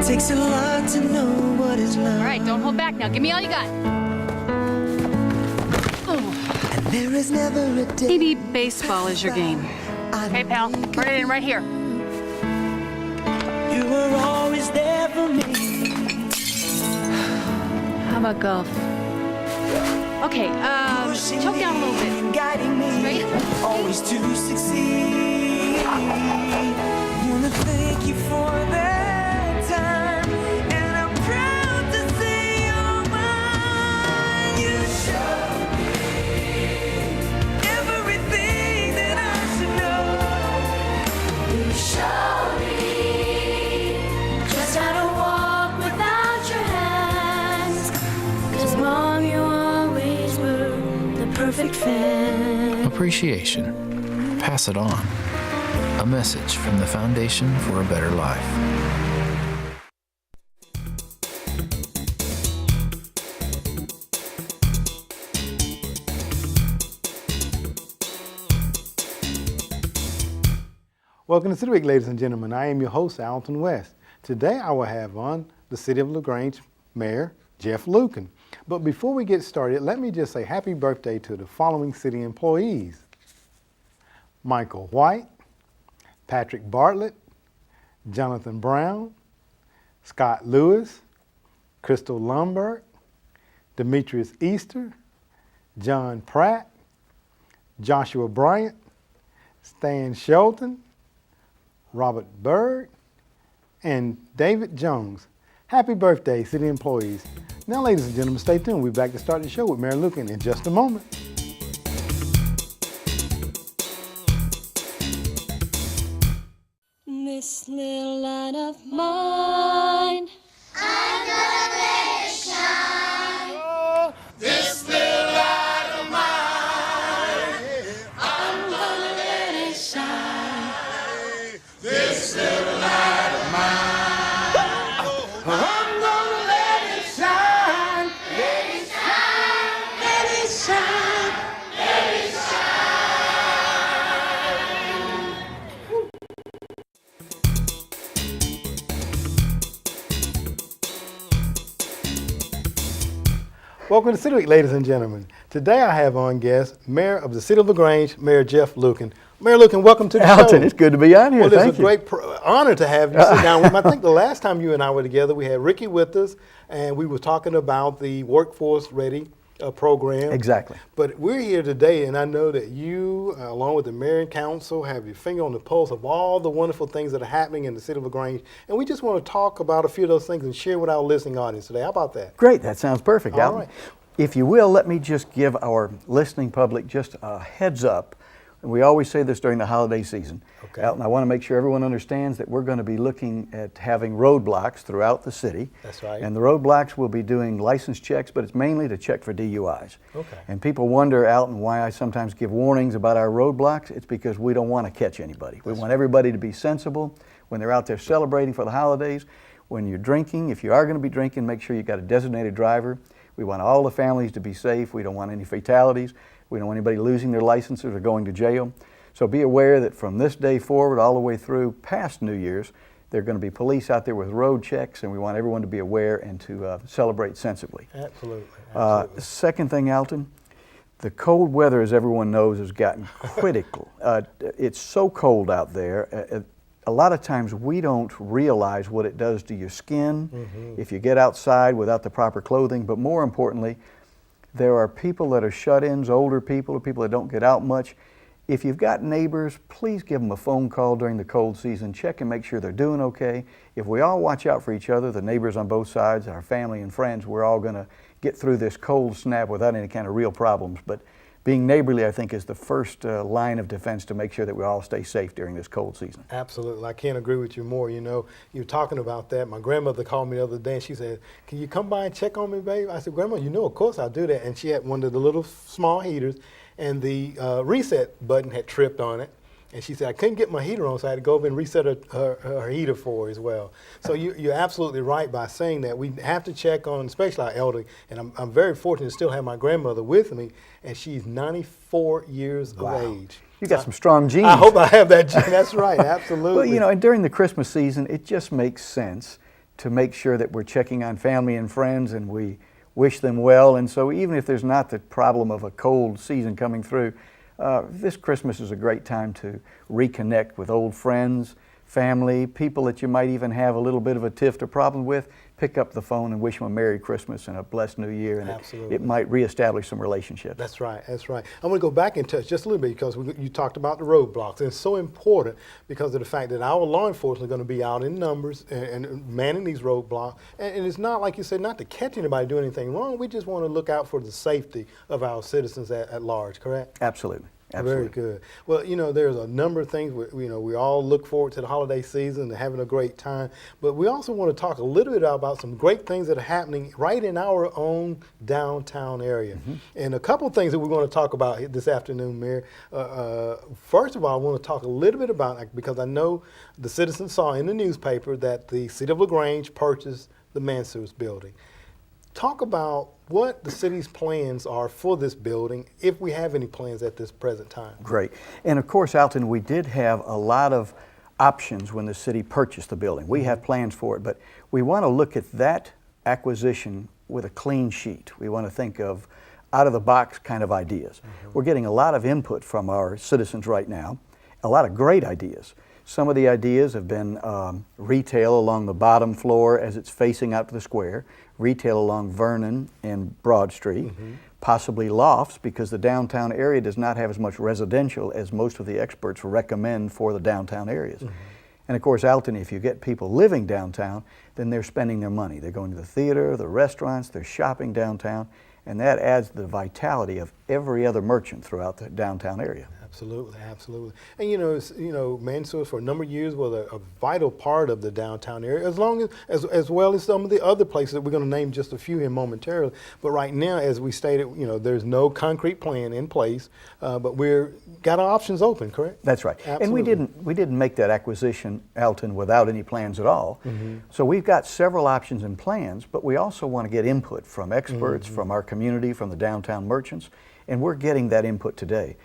Takes a lot to know what is love. All right, don't hold back now. Give me all you got. And there is never a day. Maybe baseball is your game. Hey, pal, put it in right here. You were always there for me. How about golf? Okay, choke down a little bit. Guiding me, Straight. always to succeed. Wanna thank you for that time, and I'm proud to say you're mine. You showed me everything that I should know. You showed me just how to walk without your hands. 'Cause Mom, you always were the perfect fan. Appreciation. Pass it on. A message from the Foundation for a Better Life. Welcome to City Week, ladies and gentlemen. I am your host, Alton West. Today I will have on the City of LaGrange Mayor Jeff Lukken. But before we get started, let me just say happy birthday to the following city employees: Michael White, Patrick Bartlett, Jonathan Brown, Scott Lewis, Crystal Lombard, Demetrius Easter, John Pratt, Joshua Bryant, Stan Shelton, Robert Bird, and David Jones. Happy birthday, city employees. Now, ladies and gentlemen, stay tuned. We'll be back to start the show with Mayor Lukken in just a moment. This little light of mine, I'm gonna let it shine. This little light of mine, I'm gonna let it shine. This little light of mine, I'm gonna let it shine. Let it shine, let it shine, let it Welcome to City Week, ladies and gentlemen. Today I have on guest Mayor of the City of LaGrange, Mayor Jeff Lukken. Mayor Lukken, welcome to the show. Alton, it's good to be on here. Well, Thank it's you. a great honor to have you sit down with me. I think the last time you and I were together, we had Ricky with us, and we were talking about the Workforce Ready program. Exactly. But we're here today, and I know that you, along with the Mayor and Council, have your finger on the pulse of all the wonderful things that are happening in the City of LaGrange, and we just want to talk about a few of those things and share with our listening audience today. How about that? Great, that sounds perfect, All Alton. right. If you will, let me just give our listening public just a heads up. And we always say this during the holiday season. Okay. Alton, I want to make sure everyone understands that we're going to be looking at having roadblocks throughout the city. That's right. And the roadblocks will be doing license checks, but it's mainly to check for DUIs. Okay. And people wonder, Alton, why I sometimes give warnings about our roadblocks. It's because we don't want to catch anybody. We want everybody to be sensible when they're out there celebrating for the holidays. When you're drinking, if you are going to be drinking, make sure you've got a designated driver. We want all the families to be safe. We don't want any fatalities. We don't want anybody losing their licenses or going to jail. So be aware that from this day forward, all the way through past New Year's, there are going to be police out there with road checks, and we want everyone to be aware and to celebrate sensibly. Absolutely. Absolutely. Second thing, Alton, the cold weather, as everyone knows, has gotten critical. It's so cold out there. A lot of times we don't realize what it does to your skin if you get outside without the proper clothing, but more importantly, there are people that are shut-ins, older people, or people that don't get out much. If you've got neighbors, please give them a phone call during the cold season. Check and make sure they're doing okay. If we all watch out for each other, the neighbors on both sides, our family and friends, we're all going to get through this cold snap without any kind of real problems. But being neighborly, I think, is the first line of defense to make sure that we all stay safe during this cold season. Absolutely. I can't agree with you more. You know, you're talking about that. My grandmother called me the other day and she said, "Can you come by and check on me, babe?" I said, "Grandma, you know, of course I'll do that." And she had one of the little small heaters, and the reset button had tripped on it. And she said, "I couldn't get my heater on, so I had to go over and reset her heater for her as well." So you're absolutely right by saying that. We have to check on, especially our elderly. And I'm very fortunate to still have my grandmother with me, and she's 94 years of age. You got some strong genes. I hope I have that gene. That's right, absolutely. Well, you know, and during the Christmas season, it just makes sense to make sure that we're checking on family and friends and we wish them well. And so even if there's not the problem of a cold season coming through, this Christmas is a great time to reconnect with old friends, family, people that you might even have a little bit of a tiff or problem with. Pick up the phone and wish them a Merry Christmas and a blessed New Year, and Absolutely. it might reestablish some relationships. That's right, that's right. I'm going to go back and touch just a little bit because you talked about the roadblocks. And it's so important because of the fact that our law enforcement are going to be out in numbers and manning these roadblocks. And it's not, like you said, not to catch anybody doing anything wrong. We just want to look out for the safety of our citizens at large, correct? Absolutely. Absolutely. Very good. Well, you know, there's a number of things, we all look forward to the holiday season and having a great time, but we also want to talk a little bit about some great things that are happening right in our own downtown area. And a couple of things that we're going to talk about this afternoon, Mayor. First of all, I want to talk a little bit about, because I know the citizens saw in the newspaper that the City of LaGrange purchased the Mansous building. Talk about what the city's plans are for this building, if we have any plans at this present time. Great. And of course, Alton, we did have a lot of options when the city purchased the building. We have plans for it, but we want to look at that acquisition with a clean sheet. We want to think of out-of-the-box kind of ideas. We're getting a lot of input from our citizens right now, a lot of great ideas. Some of the ideas have been retail along the bottom floor as it's facing out to the square, retail along Vernon and Broad Street, possibly lofts because the downtown area does not have as much residential as most of the experts recommend for the downtown areas. And of course, Alton, if you get people living downtown, then they're spending their money. They're going to the theater, the restaurants, they're shopping downtown, and that adds the vitality of every other merchant throughout the downtown area. Absolutely, absolutely. And you know, Mansous for a number of years was a vital part of the downtown area, as well as some of the other places that we're going to name just a few here momentarily. But right now, as we stated, there's no concrete plan in place, but we're got our options open, correct? That's right. Absolutely. And we didn't make that acquisition, Alton, without any plans at all. So we've got several options and plans, but we also want to get input from experts, from our community, from the downtown merchants, and we're getting that input today.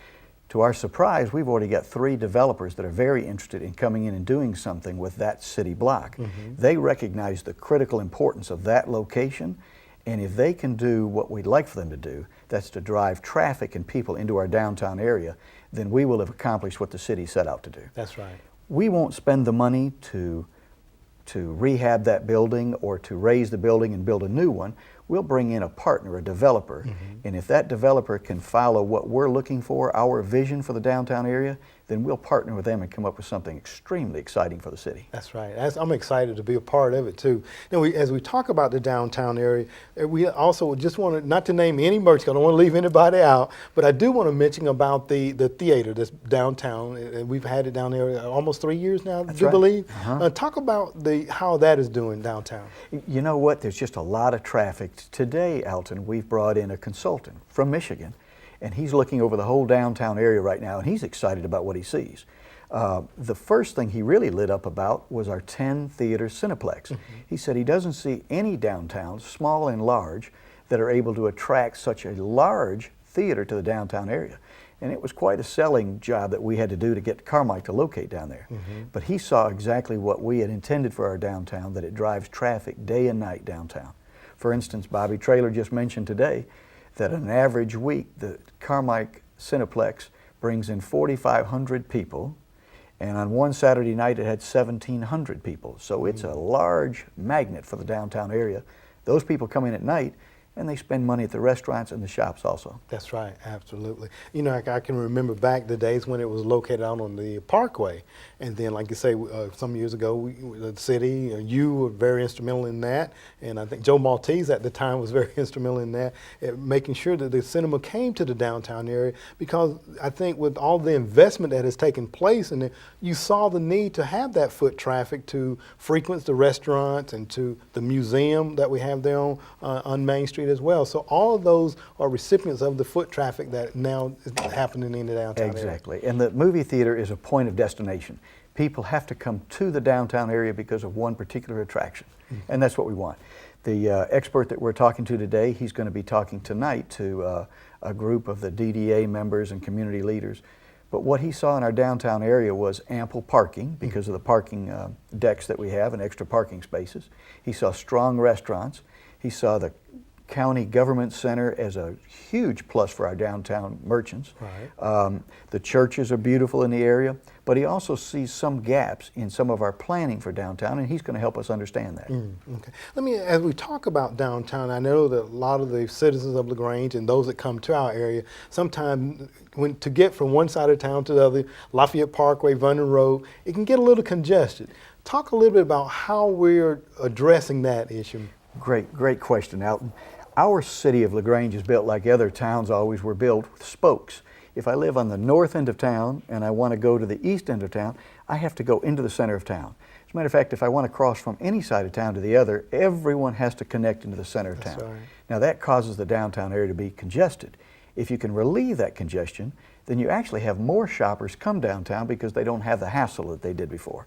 To our surprise, we've already got 3 developers that are very interested in coming in and doing something with that city block. They recognize the critical importance of that location, and if they can do what we'd like for them to do, that's to drive traffic and people into our downtown area, then we will have accomplished what the city set out to do. That's right. We won't spend the money to rehab that building or to raise the building and build a new one. We'll bring in a partner, a developer, and if that developer can follow what we're looking for, our vision for the downtown area, then we'll partner with them and come up with something extremely exciting for the city. That's right. I'm excited to be a part of it too. Now, as we talk about the downtown area, we also just want to, not to name any merchants, I don't want to leave anybody out, but I do want to mention about the theater that's downtown. And we've had it down there almost 3 years now, That's do you right. believe? Talk about how that is doing downtown. You know what? There's just a lot of traffic. Today, Alton, we've brought in a consultant from Michigan, and he's looking over the whole downtown area right now, and he's excited about what he sees. The first thing he really lit up about was our 10-theater Cineplex. He said he doesn't see any downtowns, small and large, that are able to attract such a large theater to the downtown area. And it was quite a selling job that we had to do to get Carmike to locate down there. But he saw exactly what we had intended for our downtown, that it drives traffic day and night downtown. For instance, Bobby Traylor just mentioned today that an average week, the Carmike Cineplex brings in 4,500 people, and on one Saturday night it had 1,700 people. So it's a large magnet for the downtown area. Those people come in at night, and they spend money at the restaurants and the shops also. That's right, absolutely. You know, I can remember back the days when it was located out on the Parkway. And then, like you say, some years ago, the city, you were very instrumental in that. And I think Joe Maltese at the time was very instrumental in that, making sure that the cinema came to the downtown area, because I think with all the investment that has taken place, and you saw the need to have that foot traffic to frequent the restaurants and to the museum that we have there on Main Street as well. So all of those are recipients of the foot traffic that now is happening in the downtown area. Exactly. And the movie theater is a point of destination. People have to come to the downtown area because of one particular attraction, and that's what we want. The expert that we're talking to today, he's going to be talking tonight to a group of the DDA members and community leaders. But what he saw in our downtown area was ample parking because of the parking decks that we have and extra parking spaces. He saw strong restaurants. He saw the county government center as a huge plus for our downtown merchants. Right. The churches are beautiful in the area, but he also sees some gaps in some of our planning for downtown, and he's going to help us understand that. Okay. Let me, as we talk about downtown, I know that a lot of the citizens of LaGrange and those that come to our area, sometimes to get from one side of town to the other, Lafayette Parkway, Vernon Road, it can get a little congested. Talk a little bit about how we're addressing that issue. Great question, Alton. Our city of LaGrange is built like other towns always were built, with spokes. If I live on the north end of town and I want to go to the east end of town, I have to go into the center of town. As a matter of fact, if I want to cross from any side of town to the other, everyone has to connect into the center of town. Right. Now that causes the downtown area to be congested. If you can relieve that congestion, then you actually have more shoppers come downtown because they don't have the hassle that they did before.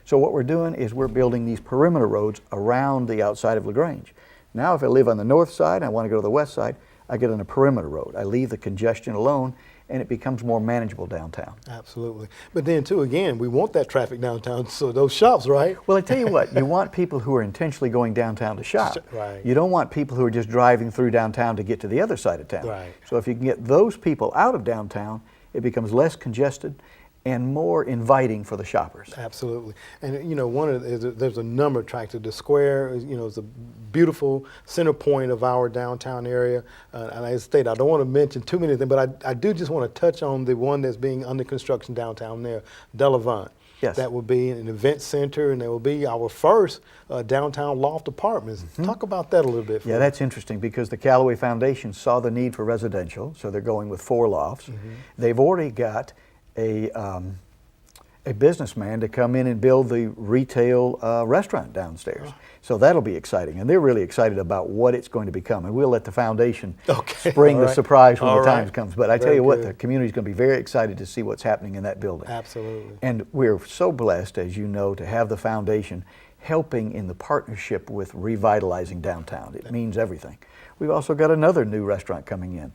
So what we're doing is we're building these perimeter roads around the outside of LaGrange. Now if I live on the north side and I want to go to the west side, I get on a perimeter road. I leave the congestion alone and it becomes more manageable downtown. Absolutely. But then too, again, we want that traffic downtown, so those shops, right? Well, I tell you what, you want people who are intentionally going downtown to shop. Right. You don't want people who are just driving through downtown to get to the other side of town. Right. So if you can get those people out of downtown, it becomes less congested and more inviting for the shoppers. Absolutely. And you know, there's a number of tracks. The square, is a beautiful center point of our downtown area. And as I stated, I don't want to mention too many things, but I do just want to touch on the one that's being under construction downtown there, Delavant. Yes. That will be an event center, and there will be our first downtown loft apartments. Talk about that a little bit. Yeah, that's interesting because the Callaway Foundation saw the need for residential, so they're going with 4 lofts. They've already got a businessman to come in and build the retail restaurant downstairs. So that'll be exciting, and they're really excited about what it's going to become. And we'll let the foundation spring the surprise when the time comes. But I tell you what, the community's going to be very excited to see what's happening in that building. Absolutely. And we're so blessed, as you know, to have the foundation helping in the partnership with revitalizing downtown. It means everything. We've also got another new restaurant coming in,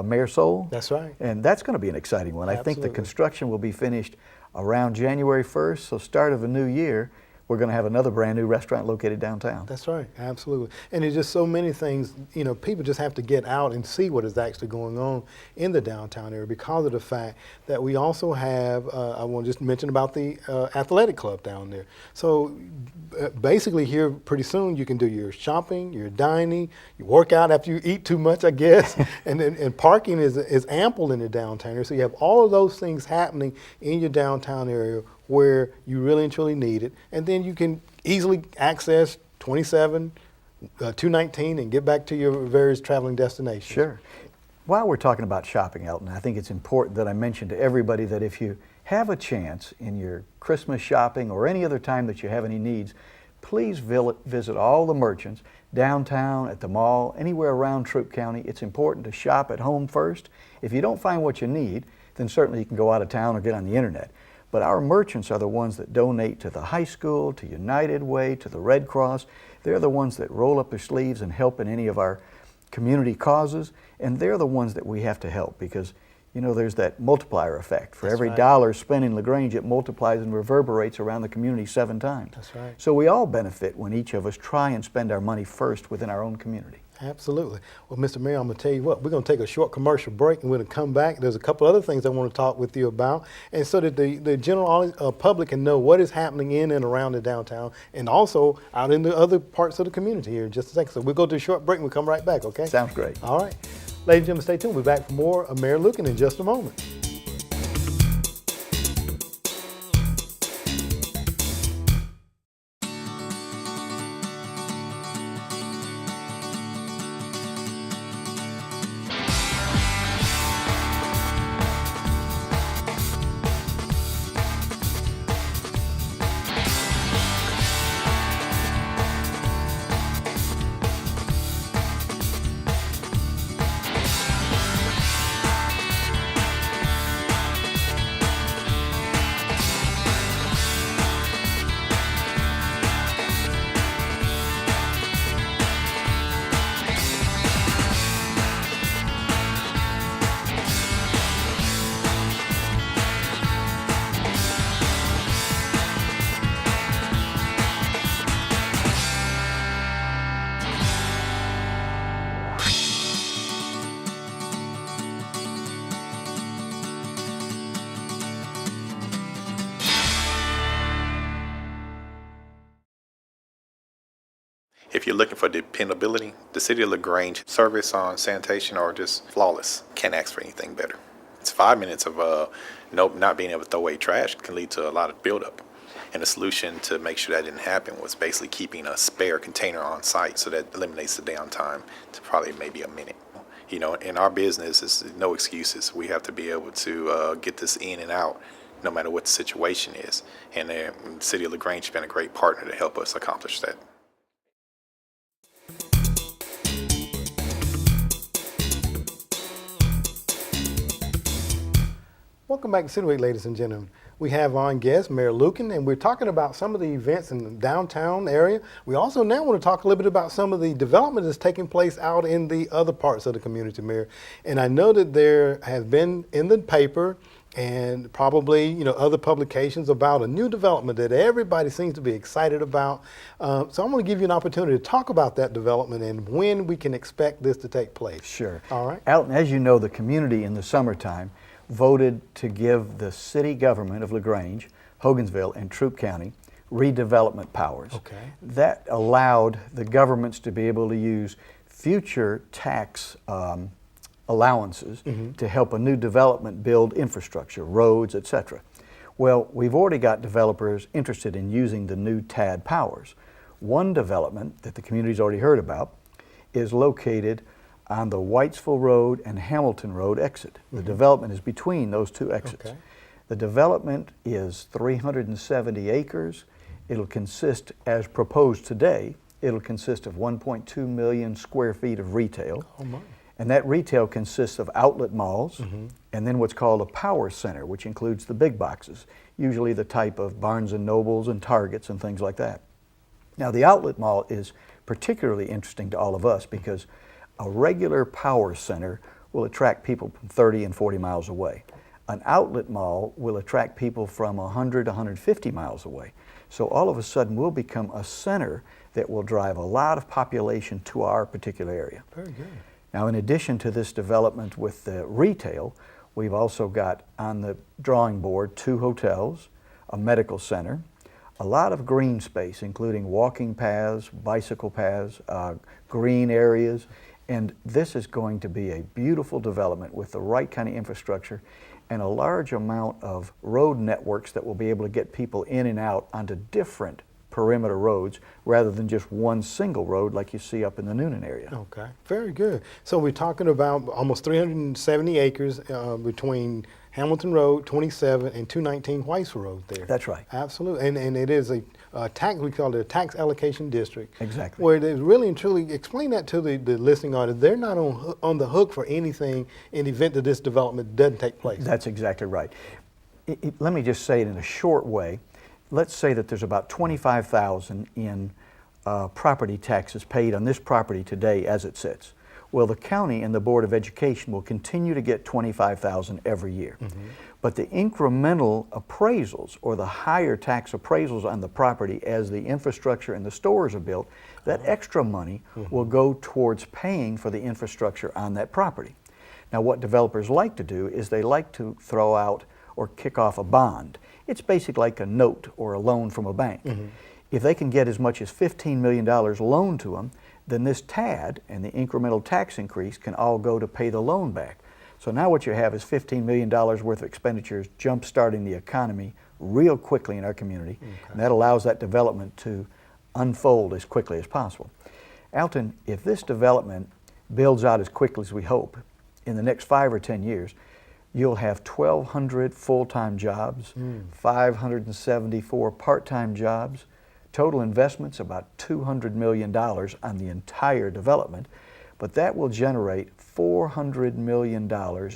Mayor Soul. That's right. And that's going to be an exciting one. Absolutely. I think the construction will be finished around January 1st, so start of a new year, we're going to have another brand new restaurant located downtown. That's right, absolutely. And there's just so many things, people just have to get out and see what is actually going on in the downtown area because of the fact that we also have, I want to just mention about the athletic club down there. So basically here pretty soon you can do your shopping, your dining, you work out after you eat too much, I guess, and parking is ample in the downtown area. So you have all of those things happening in your downtown area where you really and truly need it. And then you can easily access 27, 219 and get back to your various traveling destinations. Sure. While we're talking about shopping, Alton, I think it's important that I mention to everybody that if you have a chance in your Christmas shopping or any other time that you have any needs, please visit all the merchants downtown, at the mall, anywhere around Troup County. It's important to shop at home first. If you don't find what you need, then certainly you can go out of town or get on the internet. But our merchants are the ones that donate to the high school, to United Way, to the Red Cross. They're the ones that roll up their sleeves and help in any of our community causes, and they're the ones that we have to help because, there's that multiplier effect. For every dollar spent in LaGrange, it multiplies and reverberates around the community 7 times. That's right. So we all benefit when each of us try and spend our money first within our own community. Absolutely. Well, Mr. Mayor, I'm going to tell you what, we're going to take a short commercial break and we're going to come back. There's a couple other things I want to talk with you about, and so that the general public can know what is happening in and around the downtown and also out in the other parts of the community here in just a second. So we'll go to a short break and we'll come right back, okay? Sounds great. All right. Ladies and gentlemen, stay tuned. We'll be back for more of Mayor Lukken in just a moment. If you're looking for dependability, the City of LaGrange service on sanitation are just flawless. Can't ask for anything better. It's 5 minutes of not being able to throw away trash can lead to a lot of buildup. And the solution to make sure that didn't happen was basically keeping a spare container on site, so that eliminates the downtime to probably maybe a minute. You know, in our business, it's no excuses. We have to be able to get this in and out no matter what the situation is. And the City of LaGrange has been a great partner to help us accomplish that. Welcome back to City Week, ladies and gentlemen. We have on guest Mayor Lukken, and we're talking about some of the events in the downtown area. We also now want to talk a little bit about some of the development that's taking place out in the other parts of the community, Mayor. And I know that there has been in the paper and probably other publications about a new development that everybody seems to be excited about. So I'm going to give you an opportunity to talk about that development and when we can expect this to take place. Sure. All right. Alton, as you know, the community in the summertime voted to give the city government of LaGrange, Hogansville, and Troup County redevelopment powers. Okay. That allowed the governments to be able to use future tax allowances to help a new development build infrastructure, roads, etc. Well, we've already got developers interested in using the new TAD powers. One development that the community's already heard about is located on the Whitesville Road and Hamilton Road exit. The development is between those two exits. Okay. The development is 370 acres. It'll consist, as proposed today, it'll consist of 1.2 million square feet of retail. Oh my. And that retail consists of outlet malls and then what's called a power center, which includes the big boxes, usually the type of Barnes and Nobles and Targets and things like that. Now, the outlet mall is particularly interesting to all of us because a regular power center will attract people from 30 and 40 miles away. An outlet mall will attract people from 100 to 150 miles away. So all of a sudden we'll become a center that will drive a lot of population to our particular area. Very good. Now, in addition to this development with the retail, we've also got on the drawing board 2 hotels, a medical center, a lot of green space, including walking paths, bicycle paths, green areas. And this is going to be a beautiful development with the right kind of infrastructure and a large amount of road networks that will be able to get people in and out onto different perimeter roads rather than just one single road like you see up in the Noonan area. Okay, very good. So we're talking about almost 370 acres between Hamilton Road, 27, and 219 Whitesville Road there. That's right. Absolutely, and it is a tax, we call it a tax allocation district. Exactly. Where they really and truly, explain that to the listening audience, they're not on the hook for anything in the event that this development doesn't take place. That's exactly right. Let me just say it in a short way. Let's say that there's about $25,000 in property taxes paid on this property today as it sits. Well, the county and the Board of Education will continue to get $25,000 every year. But the incremental appraisals or the higher tax appraisals on the property as the infrastructure and the stores are built, that extra money will go towards paying for the infrastructure on that property. Now, what developers like to do is they like to throw out or kick off a bond. It's basically like a note or a loan from a bank. If they can get as much as $15 million loaned to them, then this TAD and the incremental tax increase can all go to pay the loan back. So now what you have is $15 million worth of expenditures jump-starting the economy real quickly in our community. And that allows that development to unfold as quickly as possible. Alton, if this development builds out as quickly as we hope, in the next 5 or 10 years, you'll have 1,200 full-time jobs, 574 part-time jobs, total investments about $200 million on the entire development, but that will generate $400 million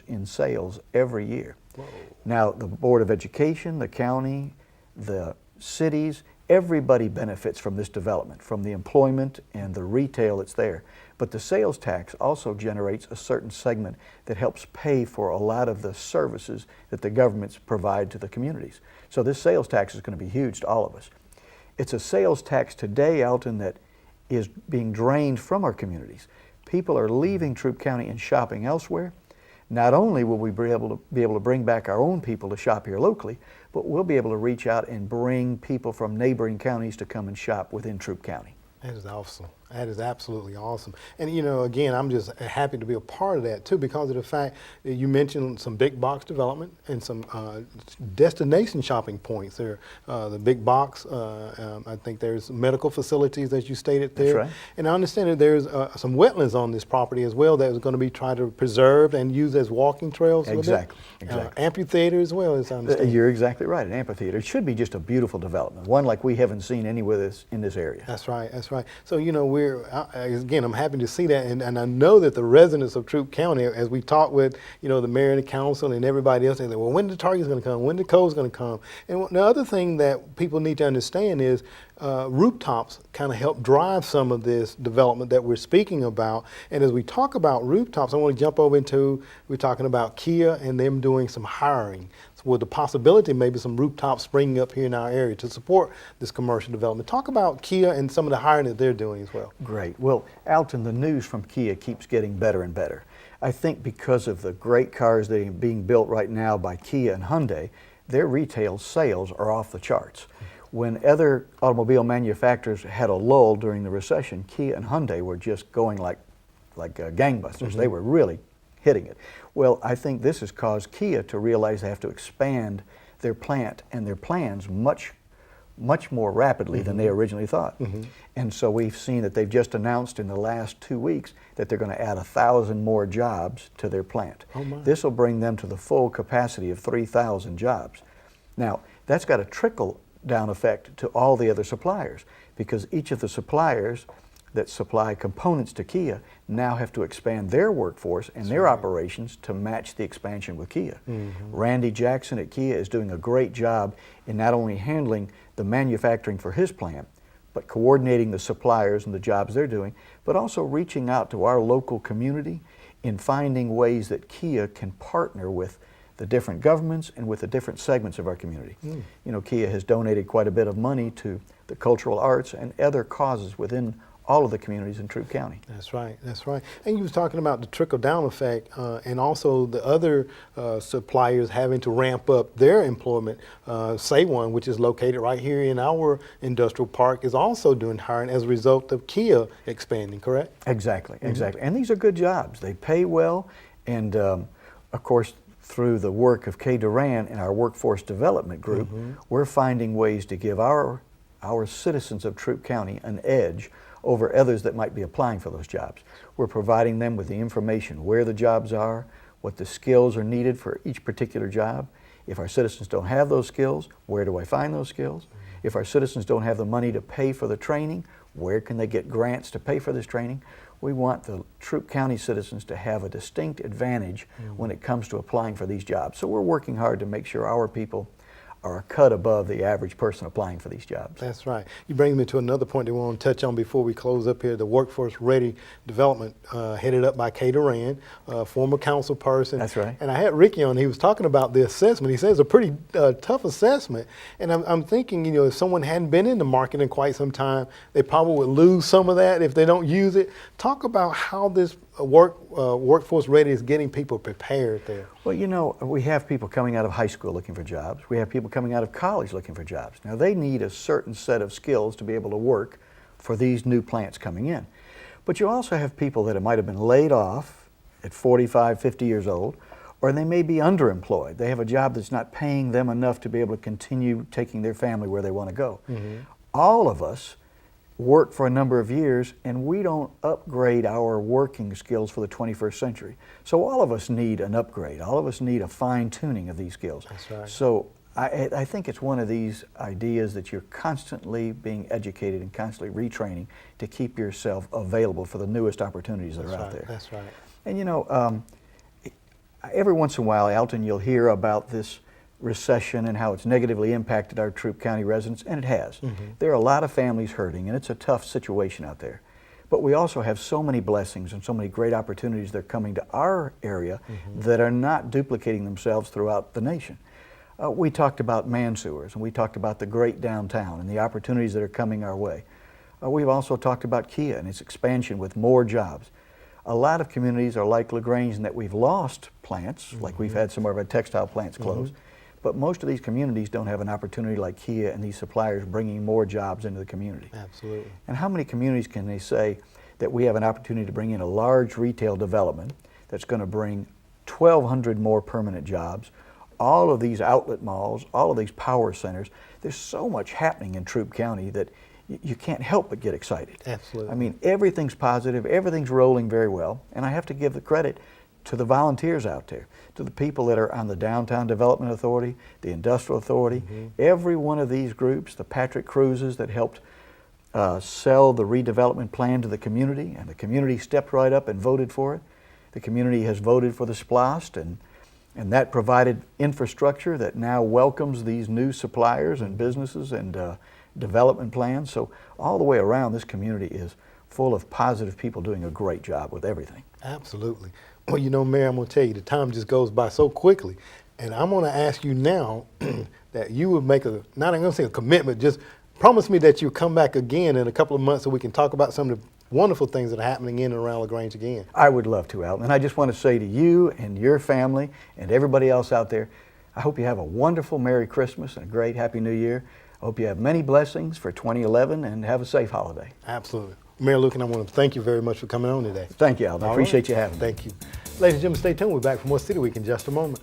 in sales every year. Whoa. Now, the Board of Education, the county, the cities, everybody benefits from this development, from the employment and the retail that's there. But the sales tax also generates a certain segment that helps pay for a lot of the services that the governments provide to the communities. So this sales tax is going to be huge to all of us. It's a sales tax today, Alton, that is being drained from our communities. People are leaving Troup County and shopping elsewhere. Not only will we be able to bring back our own people to shop here locally, but we'll be able to reach out and bring people from neighboring counties to come and shop within Troup County. That is awesome. That is absolutely awesome. And you know, again, I'm just happy to be a part of that too, because of the fact that you mentioned some big box development and some destination shopping points there. The big box, I think there's medical facilities, as you stated there. That's right. And I understand that there's some wetlands on this property as well that is going to be tried to preserve and use as walking trails. with it. Exactly, exactly. Amphitheater as well, as I understand. You're exactly right, an amphitheater. It should be just a beautiful development, one like we haven't seen anywhere in this area. That's right, that's right. So, you know, again, I'm happy to see that, and I know that the residents of Troup County, as we talk with, you know, the mayor and the council and everybody else, they say, well, when the Target's going to come, when the Cole's going to come. And the other thing that people need to understand is rooftops kind of help drive some of this development that we're speaking about. And as we talk about rooftops, I want to jump over into, we're talking about Kia and them doing some hiring. With the possibility maybe some rooftops springing up here in our area to support this commercial development. Talk about Kia and some of the hiring that they're doing as well. Great. Well, Alton, the news from Kia keeps getting better and better. I think because of the great cars that are being built right now by Kia and Hyundai, their retail sales are off the charts. When other automobile manufacturers had a lull during the recession, Kia and Hyundai were just going like gangbusters. They were really hitting it. Well, I think this has caused Kia to realize they have to expand their plant and their plans much more rapidly than they originally thought. And so we've seen that they've just announced in the last 2 weeks that they're going to add 1,000 more jobs to their plant. Oh my. This will bring them to the full capacity of 3,000 jobs. Now, that's got a trickle down effect to all the other suppliers, because each of the suppliers that supply components to Kia now have to expand their workforce and their operations to match the expansion with Kia. Randy Jackson at Kia is doing a great job in not only handling the manufacturing for his plant, but coordinating the suppliers and the jobs they're doing, but also reaching out to our local community in finding ways that Kia can partner with the different governments and with the different segments of our community. You know, Kia has donated quite a bit of money to the cultural arts and other causes within all of the communities in Troup County. That's right, that's right. And you was talking about the trickle-down effect and also the other suppliers having to ramp up their employment. Say One, which is located right here in our industrial park, is also doing hiring as a result of Kia expanding, correct? Exactly, exactly. And these are good jobs. They pay well, and of course, through the work of Kay Duran and our workforce development group, we're finding ways to give our citizens of Troup County an edge over others that might be applying for those jobs. We're providing them with the information where the jobs are, what the skills are needed for each particular job. If our citizens don't have those skills, where do I find those skills? If our citizens don't have the money to pay for the training, where can they get grants to pay for this training? We want the Troup County citizens to have a distinct advantage when it comes to applying for these jobs. So we're working hard to make sure our people are a cut above the average person applying for these jobs. That's right. You bring me to another point that we want to touch on before we close up here, the workforce ready development headed up by Kay Duran, former council person. That's right. And I had Ricky on, he was talking about the assessment. He says it's a pretty tough assessment. And I'm thinking, you know, if someone hadn't been in the market in quite some time, they probably would lose some of that if they don't use it. Talk about how this workforce ready is getting people prepared there. Well, you know, we have people coming out of high school looking for jobs. We have people coming out of college looking for jobs. Now, they need a certain set of skills to be able to work for these new plants coming in. But you also have people that might have been laid off at 45, 50 years old, or they may be underemployed. They have a job that's not paying them enough to be able to continue taking their family where they want to go. All of us work for a number of years, and we don't upgrade our working skills for the 21st century. So all of us need an upgrade. All of us need a fine-tuning of these skills. That's right. So I think it's one of these ideas that you're constantly being educated and constantly retraining to keep yourself available for the newest opportunities that are out there. That's right. And you know, every once in a while, Alton, you'll hear about this recession and how it's negatively impacted our Troup County residents, and it has. There are a lot of families hurting, and it's a tough situation out there. But we also have so many blessings and so many great opportunities that are coming to our area that are not duplicating themselves throughout the nation. We talked about Mansewers, and we talked about the great downtown and the opportunities that are coming our way. We've also talked about Kia and its expansion with more jobs. A lot of communities are like LaGrange in that we've lost plants, like we've had some of our textile plants closed, but most of these communities don't have an opportunity like Kia and these suppliers bringing more jobs into the community. Absolutely. And how many communities can they say that we have an opportunity to bring in a large retail development that's going to bring 1,200 more permanent jobs, all of these outlet malls, all of these power centers? There's so much happening in Troup County that you can't help but get excited. Absolutely. I mean, everything's positive, everything's rolling very well, and I have to give the credit to the volunteers out there, to the people that are on the Downtown Development Authority, the Industrial Authority, every one of these groups, the Patrick Cruzes that helped sell the redevelopment plan to the community, and the community stepped right up and voted for it. The community has voted for the SPLOST, and that provided infrastructure that now welcomes these new suppliers and businesses and development plans. So all the way around, this community is full of positive people doing a great job with everything. Absolutely. Well, you know, Mayor, I'm going to tell you, the time just goes by so quickly. And I'm going to ask you now that you would make a, not I'm going to say a commitment, just promise me that you'll come back again in a couple of months so we can talk about some of the wonderful things that are happening in and around LaGrange again. I would love to, Alton. And I just want to say to you and your family and everybody else out there, I hope you have a wonderful Merry Christmas and a great Happy New Year. I hope you have many blessings for 2011 and have a safe holiday. Absolutely. Mayor Lukken, I want to thank you very much for coming on today. Thank you, Alton. I appreciate you having me. Thank you. Ladies and gentlemen, stay tuned. We're back for more City Week in just a moment.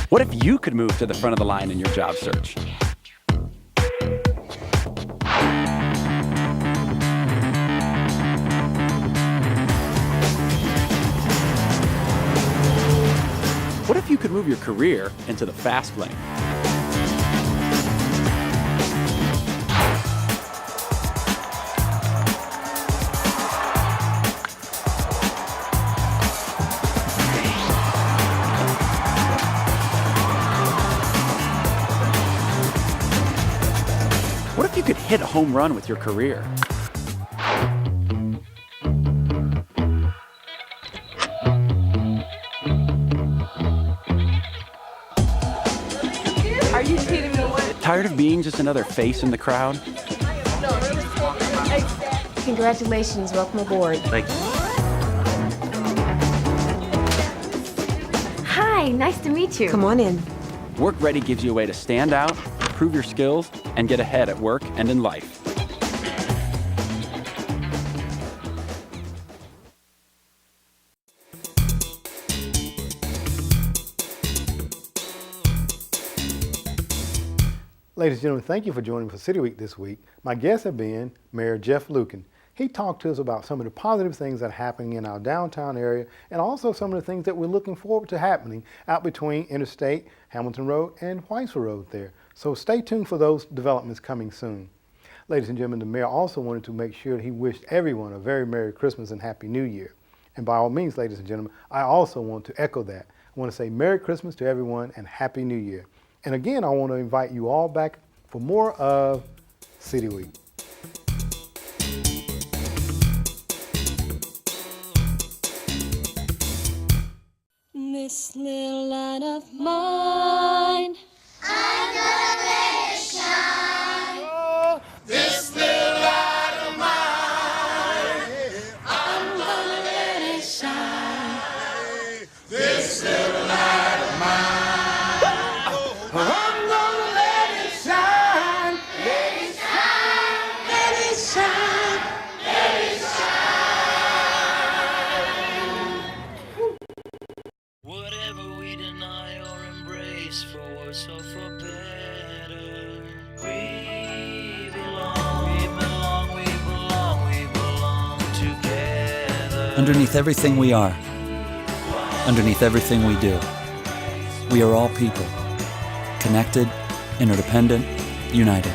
What if you could move to the front of the line in your job search? What if you could move your career into the fast lane? What if you could hit a home run with your career? Are you kidding me? Tired of being just another face in the crowd? Congratulations, welcome aboard. Thank you. Hi, nice to meet you. Come on in. Work Ready gives you a way to stand out, prove your skills, and get ahead at work and in life. Ladies and gentlemen, thank you for joining me for City Week this week. My guests have been Mayor Jeff Lukken. He talked to us about some of the positive things that are happening in our downtown area and also some of the things that we're looking forward to happening out between Interstate, Hamilton Road, and Whitesville Road there. So stay tuned for those developments coming soon. Ladies and gentlemen, the mayor also wanted to make sure he wished everyone a very Merry Christmas and Happy New Year. And by all means, ladies and gentlemen, I also want to echo that. I want to say Merry Christmas to everyone and Happy New Year. And again, I want to invite you all back for more of City Week. This little light of mine, I'm gonna let it shine. This little light of mine, I'm gonna let it shine. This little light of mine, I'm gonna let it shine. Let it shine, let it shine, let it shine. Whatever we deny or embrace, for worse or for better, we belong, we belong, we belong, we belong together. Underneath everything we are, underneath everything we do, we are all people, connected, interdependent, united.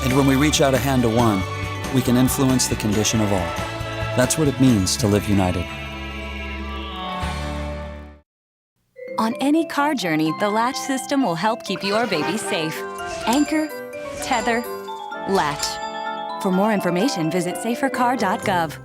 And when we reach out a hand to one, we can influence the condition of all. That's what it means to live united. On any car journey, the latch system will help keep your baby safe. Anchor, tether, latch. For more information, visit safercar.gov.